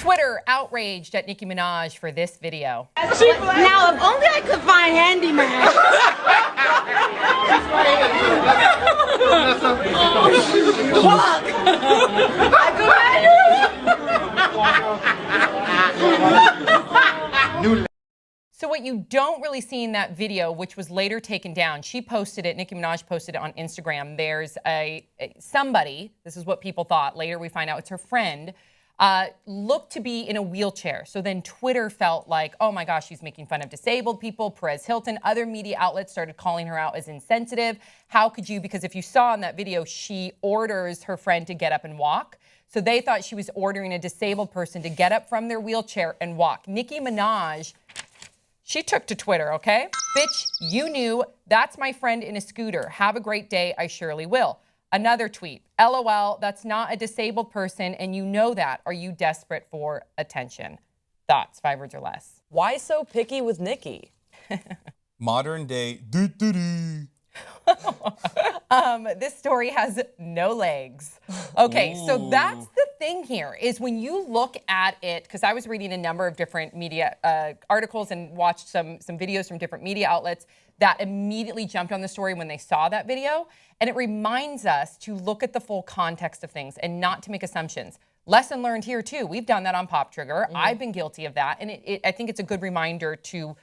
Twitter outraged at Nicki Minaj for this video. Now, if only I could find Handyman. Fuck! So what you don't really see in that video, which was later taken down, she posted it, Nicki Minaj posted it on Instagram. There's somebody, this is what people thought, later we find out it's her friend, looked to be in a wheelchair. So then Twitter felt like, oh my gosh, she's making fun of disabled people. Perez Hilton, other media outlets started calling her out as insensitive. How could you? Because if you saw in that video, she orders her friend to get up and walk. So they thought she was ordering a disabled person to get up from their wheelchair and walk. Nicki Minaj, she took to Twitter, okay? Bitch, you knew. That's my friend in a scooter. Have a great day. I surely will. Another tweet. LOL, that's not a disabled person, and you know that. Are you desperate for attention? Thoughts, 5 words or less. Why so picky with Nicki? Modern day. This story has no legs. Okay, so that's the thing here, is when you look at it, because I was reading a number of different media articles and watched some videos from different media outlets that immediately jumped on the story when they saw that video. And it reminds us to look at the full context of things and not to make assumptions. Lesson learned here too. We've done that on Pop Trigger. I've been guilty of that. And I think it's a good reminder to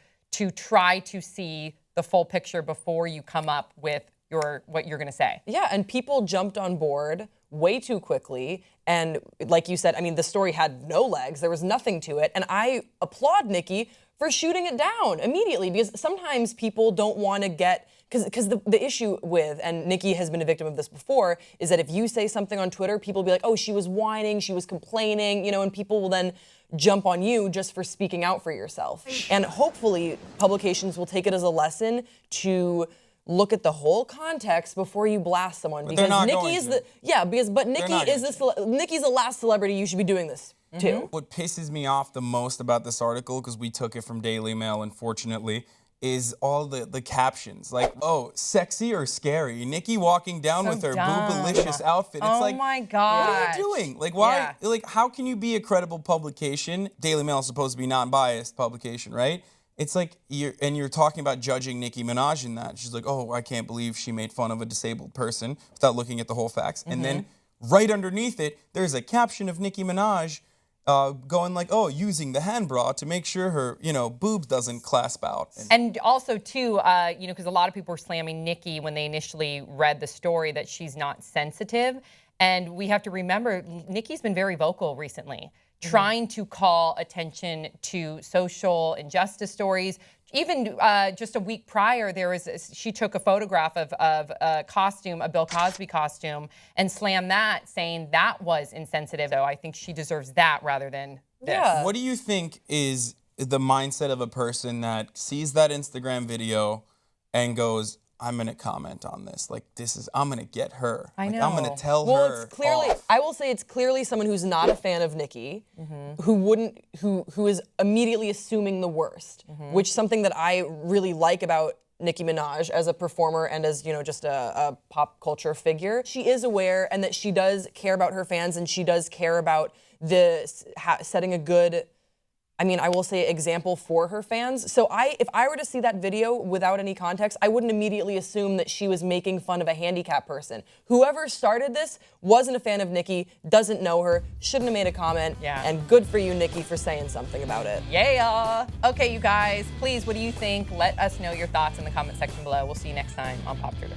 try to see the full picture before you come up with what you're gonna say. Yeah, and people jumped on board way too quickly. And like you said, I mean, the story had no legs. There was nothing to it. And I applaud Nicki for shooting it down immediately, because sometimes people don't want to get, because the issue with, and Nicki has been a victim of this before, is that if you say something on Twitter, people will be like, oh, she was whining, she was complaining, you know, and people will then jump on you just for speaking out for yourself. And hopefully publications will take it as a lesson to look at the whole context before you blast someone. But because Nicki is Nicki's the last celebrity you should be doing this to. What pisses me off the most about this article, because we took it from Daily Mail, unfortunately, is all the captions. Like, oh, sexy or scary? Nicki walking down with her boobalicious outfit. It's like, my God. What are you doing? Like, why? Yeah. Like, how can you be a credible publication? Daily Mail is supposed to be non-biased publication, right? It's like, you're talking about judging Nicki Minaj in that. She's like, oh, I can't believe she made fun of a disabled person, without looking at the whole facts. And then right underneath it, there's a caption of Nicki Minaj going like, oh, using the hand bra to make sure her, boobs doesn't clasp out. And also too, because a lot of people were slamming Nicki when they initially read the story that she's not sensitive. And we have to remember, Nicki's been very vocal recently, trying to call attention to social injustice stories. Even just a week prior, she took a photograph of a costume, a Bill Cosby costume, and slammed that, saying that was insensitive. So I think she deserves that rather than this. Yeah. What do you think is the mindset of a person that sees that Instagram video and goes, I'm gonna comment on this. Like, I'm gonna get her. I know. I'm gonna tell her. Well, it's clearly, off. I will say it's clearly someone who's not a fan of Nicki, who is immediately assuming the worst, which is something that I really like about Nicki Minaj as a performer and as, just a pop culture figure. She is aware, and that she does care about her fans, and she does care about setting a good, I will say, example for her fans. So if I were to see that video without any context, I wouldn't immediately assume that she was making fun of a handicapped person. Whoever started this wasn't a fan of Nicki, doesn't know her, shouldn't have made a comment, and good for you, Nicki, for saying something about it. Yeah. Okay, you guys, please, what do you think? Let us know your thoughts in the comment section below. We'll see you next time on Pop Trigger.